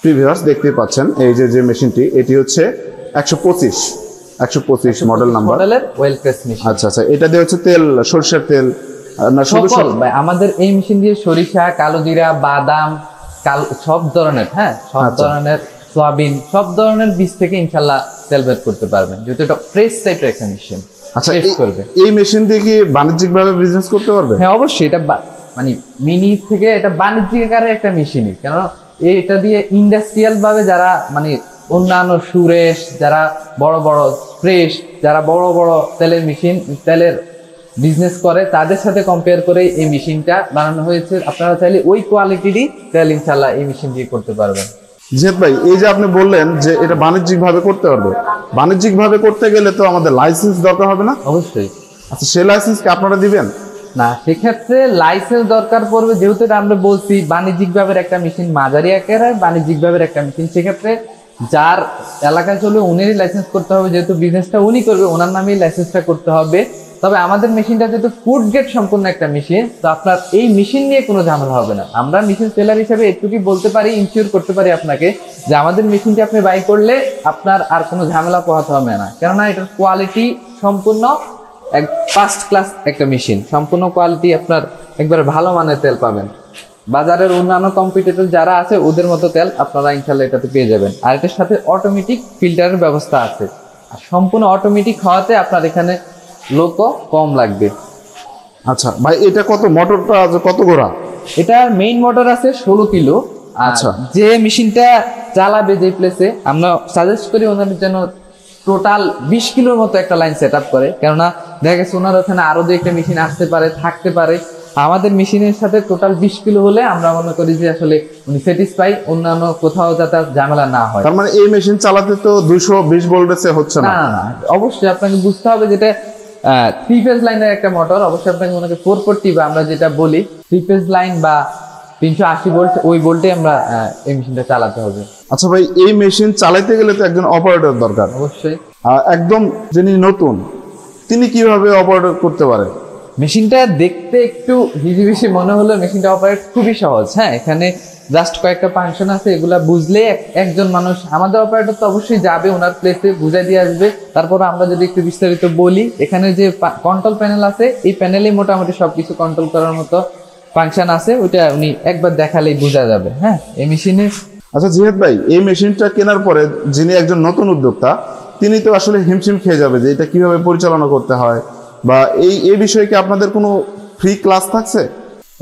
Viewers দেখতে পাচ্ছেন এই যে মেশিনটি, এটি হচ্ছে 125 মডেল নাম্বার মডেলের ওয়েল প্রেস মেশিন। আচ্ছা আচ্ছা, এটা দিয়ে হচ্ছে তেল, সরষের তেল না শুধু ভাই আমাদের এই মেশিন দিয়ে সরিষা, কালো জিরা, বাদাম, সব ধরনের সব ধরনের সয়াবিন, সব ধরনের বীজ থেকে ইনশাআল্লাহ তেল বের করতে পারবেন, যেহেতু এটা প্রেস টাইপের একটা মেশিন। আচ্ছা, এই মেশিন দিয়ে কি বাণিজ্যিকভাবে বিজনেস করতে পারবে? হ্যাঁ অবশ্যই, এটা মানে মিনি থেকে এটা বাণিজ্যিক আকারে একটা মেশিনই, কেন এটা দিয়ে ইন্ডাস্ট্রিয়াল ভাবে যারা মানে অন্যান্য সুরেশ, যারা বড় বড় ফ্রেশ, যারা বড় বড় তেলের বিজনেস করে তাদের সাথে কম্পেয়ার করে এই মেশিনটা বানানো হয়েছে। আপনারা চাইলে ওই কোয়ালিটিরই তেল ইনশাআল্লাহ এই মেশিন দিয়ে করতে পারবেন। জিহাদ ভাই, এই যে আপনি বললেন যে এটা বাণিজ্যিক ভাবে করতে পারবে, বাণিজ্যিক ভাবে করতে গেলে তো আমাদের লাইসেন্স দরকার হবে না? অবশ্যই। আচ্ছা, সেই লাইসেন্স কি আপনারা দিবেন? না, সেক্ষেত্রে লাইসেন্স দরকার পড়বে, যেহেতু আমরা বলছি বাণিজ্যিক ভাবে একটা মেশিন, মাঝারি আকারের বাণিজ্যিক ভাবে একটা মেশিন, সেক্ষেত্রে যার এলাকায় চলবে উনিরই লাইসেন্স করতে হবে, যেহেতু বিজনেসটা উনি করবে ওনার নামেই লাইসেন্সটা করতে হবে। তবে আমাদের মেশিনটা যেহেতু ফুড গ্রেড সম্পূর্ণ একটা মেশিন, তো আপনার এই মেশিন নিয়ে কোনো ঝামেলা হবে না। আমরা মেশিন সেলার হিসেবে এটুকুই বলতে পারি, ইনশিওর করতে পারি আপনাকে যে আমাদের মেশিনটি আপনি বাই করলে আপনার আর কোনো ঝামেলা পোহাতে হবে না, কেননা এটার কোয়ালিটি সম্পূর্ণ ফার্স্ট ক্লাস একটা মেশিন, সম্পূর্ণ কোয়ালিটি, আপনার একবারে ভালো মানের তেল পাবেন। বাজারের অন্যান্য কম্পিটিটর যারা আছে ওদের মতো তেল আপনারা ইনশাআল্লাহ এটাতে পেয়ে যাবেন। আর এটার সাথে অটোমেটিক ফিল্টারের ব্যবস্থা আছে, আর সম্পূর্ণ অটোমেটিক হওয়াতে আপনার এখানে লোকও কম লাগবে। আচ্ছা ভাই, এটা কত মোটরটা কত গোড়া? এটার মেইন মোটর আছে 16 কিলো। আচ্ছা, যে মেশিনটা চালাবে যে প্লেসে, আমরা সাজেস্ট করি ওনাদের জন্য টোটাল 20 কিলোর মতো একটা লাইন সেট আপ করে, কেননা দেখা গেছে ওনার ওখানে আরো যে একটা মেশিন আসতে পারে, থাকতে পারে। আমাদের মেশিনের সাথে টোটাল 20 কিলো হলে আমরা মনে করি যে আসলে উনি স্যাটিসফাই, অন্যান্য কোথাও যাতে ঝামেলা না হয়। তার মানে এই মেশিন চালাতে তো 220 ভোল্টে হচ্ছে না? না, অবশ্যই আপনাকে বুঝতে হবে যেটা 3 ফেজ লাইনের একটা মোটর, অবশ্যই আপনাকে মনে করি 440 বা আমরা যেটা বলি 3 ফেজ লাইন বা 380 ভোল্ট, ওই ভোল্টে আমরা এই মেশিনটা চালাতে হবে। আচ্ছা ভাই, এই মেশিন চালাতে গেলে তো একজন অপারেটর দরকার। অবশ্যই। একদম যিনি নতুন তিনি কিভাবে অপারেট করতে পারে? মেশিনটা দেখতে একটু হিজিবিজি মনে হলো, মেশিনটা অপারেট খুবই সহজ। এখানে জাস্ট কয়েকটা ফাংশন আছে, এগুলা বুঝলে একজন মানুষ, আমাদের অপারেটর তো অবশ্যই যাবে ওনার প্লেসে, বুঝাই দিয়ে আসবে। তারপর আমরা যদি একটু বিস্তারিত বলি, এখানে যে কন্ট্রোল প্যানেল আছে, এই প্যানেলে মোটামুটি সবকিছু কন্ট্রোল করার মতো ফাংশন আছে, ওইটা উনি একবার দেখালেই বোঝা যাবে এই মেশিনে। আচ্ছা জিহাদ ভাই, এই মেশিনটা কেনার পরে যিনি একজন নতুন উদ্যোক্তা, তিনি তো আসলে হিমশিম খেয়ে যাবে যে এটা কিভাবে পরিচালনা করতে হয়, বা এই বিষয়ে কি আপনাদের কোনো ফ্রি ক্লাস থাকছে?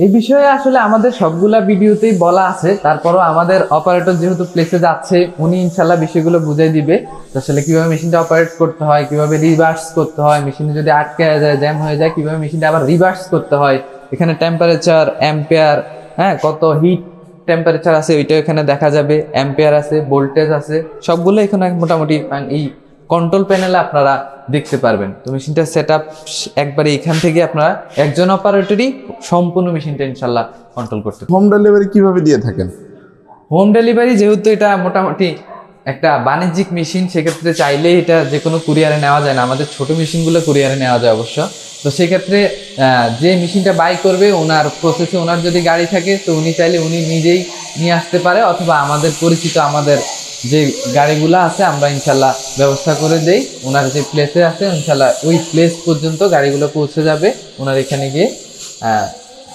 এই বিষয়ে আসলে আমাদের সবগুলা ভিডিওতেই বলা আছে, তারপরও আমাদের অপারেটর যেহেতু প্লেসে যাচ্ছে, উনি ইনশাল্লাহ বিষয়গুলো বুঝাই দিবে আসলে কিভাবে মেশিনটা অপারেট করতে হয়, কিভাবে রিভার্স করতে হয়, মেশিনে যদি আটকে যায়, জ্যাম হয়ে যায়, কিভাবে মেশিনটা আবার রিভার্স করতে হয়। এখানে টেম্পারেচার, অ্যাম্পিয়ার, কত হিট টেম্পারেচার আছে ওইটা এখানে দেখা যাবে, অ্যাম্পিয়ার আছে, ভোল্টেজ আছে, সবগুলো এখানে মোটামুটি এই কন্ট্রোল প্যানেলে আপনারা দেখতে পারবেন। তো মেশিনটা সেট আপ একবারে এখান থেকে আপনারা একজন অপারেটরই সম্পূর্ণ মেশিনটা ইনশাল্লাহ কন্ট্রোল করতে। হোম ডেলিভারি কিভাবে দিয়ে থাকেন? হোম ডেলিভারি যেহেতু এটা মোটামুটি একটা বাণিজ্যিক মেশিন, সেক্ষেত্রে চাইলেই এটা যে কোনো কুরিয়ারে নেওয়া যায় না, আমাদের ছোট মেশিনগুলো কুরিয়ারে নেওয়া যায় অবশ্য। তো সেক্ষেত্রে যে মেশিনটা বাই করবে ওনার প্রসেসে, ওনার যদি গাড়ি থাকে তো উনি চাইলে উনি নিজেই নিয়ে আসতে পারে, অথবা আমাদের পরিচিত আমাদের যে গাড়িগুলো আছে আমরা ইনশাল্লাহ ব্যবস্থা করে দেই। ওনার যে প্লেসে আছে ইনশাল্লাহ ওই প্লেস পর্যন্ত গাড়িগুলো পৌঁছে যাবে, ওনার এখানে গিয়ে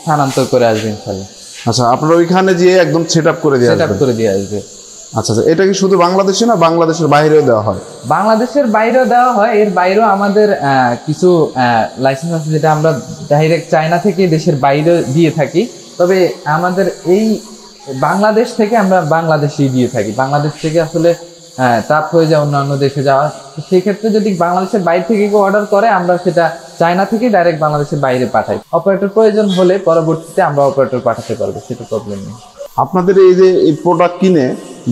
স্থানান্তর করে আসবে ইনশাল্লাহ। আচ্ছা, আপনারা ওইখানে গিয়ে একদম সেট আপ করে দিয়ে আসবে। আচ্ছা আচ্ছা, এটা কি শুধু বাংলাদেশে না বাংলাদেশের বাইরেও দেওয়া হয়? বাংলাদেশের বাইরেও দেওয়া হয়, এর বাইরেও আমাদের কিছু লাইসেন্স আছে যেটা আমরা ডাইরেক্ট চায়না থেকে দেশের বাইরে দিয়ে থাকি। তবে আমাদের এই বাংলাদেশ থেকে আমরা বাংলাদেশেই দিয়ে থাকি, বাংলাদেশ থেকে আসলে টাফ হয়ে যায় অন্যান্য দেশে যাওয়া। সেক্ষেত্রে যদি বাংলাদেশের বাইরে থেকে কেউ অর্ডার করে, আমরা সেটা চায়না থেকে ডাইরেক্ট বাংলাদেশের বাইরে পাঠাই। অপারেটর প্রয়োজন হলে পরবর্তীতে আমরা অপারেটর পাঠাতে পারবো, সেটা প্রবলেম নেই। আপনাদের এই যে এই প্রোডাক্ট কিনে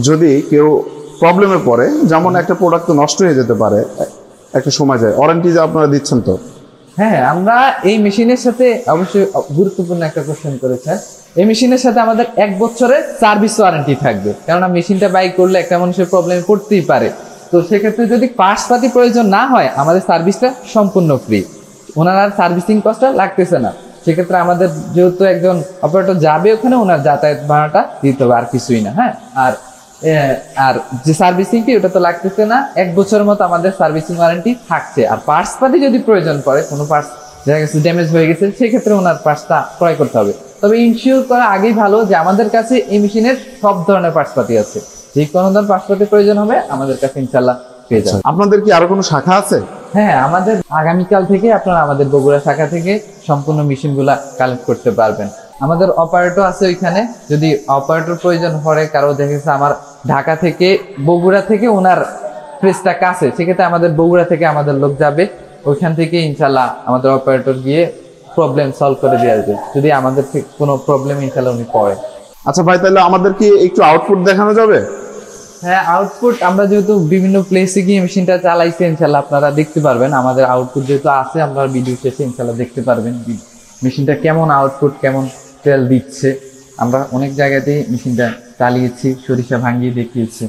যদি কেউ প্রবলেমে পড়ে, যেমন একটা প্রোডাক্ট তো নষ্ট হয়ে যেতে পারে একটা সময় যায়, ওয়ারেন্টি যে আপনারা দিচ্ছেন তো? হ্যাঁ, আমরা এই মেশিনের সাথে অবশ্যই গুরুত্বপূর্ণ একটা কোশ্চেন করেছেন। এই মেশিনের সাথে আমাদের 1 বছরের সার্ভিস ওয়ারেন্টি থাকবে, কেননা মেশিনটা বাই করলে একটা মানুষের প্রবলেমে পড়তেই পারে। তো সেক্ষেত্রে যদি পার্টসপাতি প্রয়োজন না হয়, আমাদের সার্ভিসটা সম্পূর্ণ ফ্রি, ওনার আর সার্ভিসিং কস্টটা লাগতেছে না। সেক্ষেত্রে আমাদের যেহেতু একজন অপারেটর যাবে ওখানে, ওনার যাতায়াত ভাড়াটা দিতে হবে, আর কিছুই না। আর আর যে সার্ভিসিং ফি ওটা তো লাগতেছে না, 1 বছরের মতো আমাদের সার্ভিসিং ওয়ারেন্টি থাকছে। আর পার্টস পাতি যদি প্রয়োজন পড়ে, কোনো পার্টস দেখা গেছে ড্যামেজ হয়ে গেছে, সেক্ষেত্রে ওনার পার্টসটা ক্রয় করতে হবে। তবে ইনশিওর করা আগেই ভালো যে আমাদের কাছে এই মেশিনের সব ধরনের পার্টস পাতি আছে, যে কোনো ধরনের পার্টস পাতি প্রয়োজন হবে আমাদের কাছে ইনশাল্লাহ পেয়ে যাবেন। আপনাদের কি আরো কোনো শাখা আছে? হ্যাঁ, আমাদের আগামীকাল থেকে আপনারা আমাদের বগুড়া শাখা থেকে সম্পূর্ণ মেশিনগুলা কালেক্ট করতে পারবেন। আমাদের অপারেটর আছে ওইখানে, যদি অপারেটর প্রয়োজন পড়ে কারো, দেখেছে আমার ঢাকা থেকে বগুড়া থেকে ওনার প্রেসটা কাছে, সেক্ষেত্রে আমাদের বগুড়া থেকে আমাদের লোক যাবে, ওইখান থেকে ইনশাল্লাহ আমাদের অপারেটর গিয়ে প্রবলেম সলভ করে দিয়ে আসবে, যদি আমাদের থেকে কোনো প্রবলেম ইনশাল্লাহ উনি পড়ে। আচ্ছা ভাই, তাহলে আমাদের কি একটু আউটপুট দেখানো যাবে? হ্যাঁ, আউটপুট আমরা যেহেতু বিভিন্ন প্লেসে গিয়ে মেশিনটা চালাইছি, ইনশাল্লাহ আপনারা দেখতে পারবেন। আমাদের আউটপুট যেহেতু আছে, আমরা ভিডিও শেষে ইনশাল্লাহ দেখতে পারবেন মেশিনটা কেমন আউটপুট, কেমন তেল দিচ্ছে। আমরা অনেক জায়গাতেই মেশিনটা চালিয়েছি, সরিষা ভাঙিয়ে দেখিয়েছি।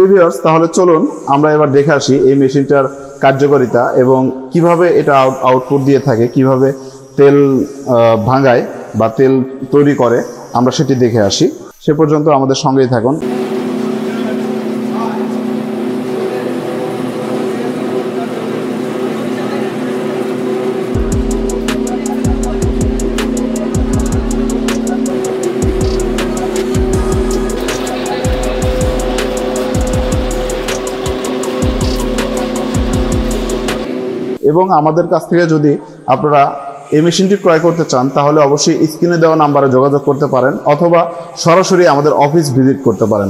ভিউয়ার্স, তাহলে চলুন আমরা এবার দেখে আসি এই মেশিনটার কার্যকারিতা এবং কিভাবে এটা আউটপুট দিয়ে থাকে, কিভাবে তেল ভাঙায় বা তেল তৈরি করে, আমরা সেটি দেখে আসি। সে পর্যন্ত আমাদের সঙ্গেই থাকুন। এবং আমাদের কাছ থেকে যদি আপনারা এই মেশিনটি ক্রয় করতে চান, তাহলে অবশ্যই স্ক্রিনে দেওয়া নাম্বারে যোগাযোগ করতে পারেন অথবা সরাসরি আমাদের অফিস ভিজিট করতে পারেন।